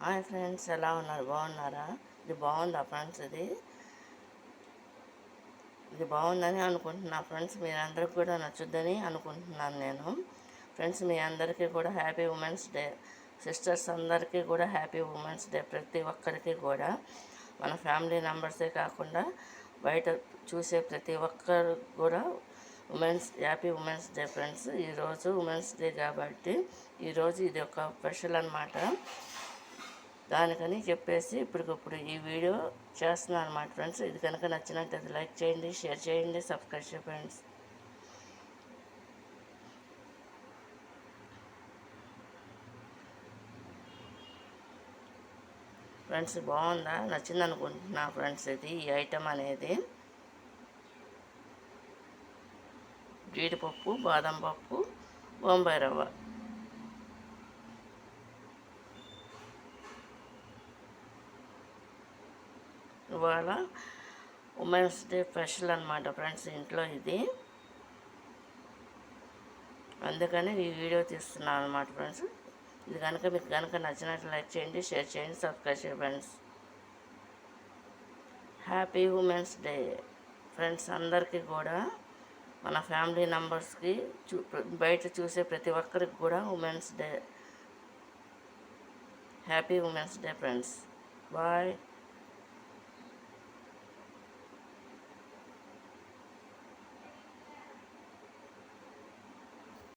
Hi friends, ఎలా ఉన్నారు? బాగున్నారా? ఇది బాగుందా ఫ్రెండ్స్? ఇది బాగుందని అనుకుంటున్నా ఫ్రెండ్స్. మీరందరికీ కూడా నచ్చుద్దని అనుకుంటున్నాను నేను. ఫ్రెండ్స్, మీ అందరికీ కూడా హ్యాపీ ఉమెన్స్ డే. సిస్టర్స్ అందరికీ కూడా హ్యాపీ ఉమెన్స్ డే. ప్రతి ఒక్కరికి కూడా, మన ఫ్యామిలీ మెంబర్సే కాకుండా బయట చూసే ప్రతి ఒక్కరు కూడా హ్యాపీ ఉమెన్స్ డే ఫ్రెండ్స్. ఈరోజు ఉమెన్స్ డే కాబట్టి ఈరోజు ఇది ఒక స్పెషల్ అన్నమాట. దానికని చెప్పేసి ఇప్పటికప్పుడు ఈ వీడియో చేస్తున్నాను అన్నమాట ఫ్రెండ్స్. ఇది కనుక నచ్చినట్టయితే లైక్ చేయండి, షేర్ చేయండి, సబ్స్క్రైబ్ చేయండి ఫ్రెండ్స్. ఫ్రెండ్స్, బాగుందా? నచ్చింది అనుకుంటున్నా ఫ్రెండ్స్. ఈ ఐటెం అనేది జీడిపప్పు, బాదం పప్పు, బొంబాయి రవ్వ. ఇవాళ ఉమెన్స్ డే స్పెషల్ అన్నమాట ఫ్రెండ్స్ ఇంట్లో ఇది. అందుకని ఈ వీడియో తీస్తున్నాను అన్నమాట ఫ్రెండ్స్. ఇది కనుక మీకు కనుక నచ్చినట్లు లైక్ చేయండి, షేర్ చేయండి, సబ్స్క్రైబ్ చేయండి friends. Happy women's day friends. అందరికీ కూడా, మన ఫ్యామిలీ మెంబర్స్కి, బయట చూసే ప్రతి ఒక్కరికి కూడా women's day, happy women's day friends. Bye.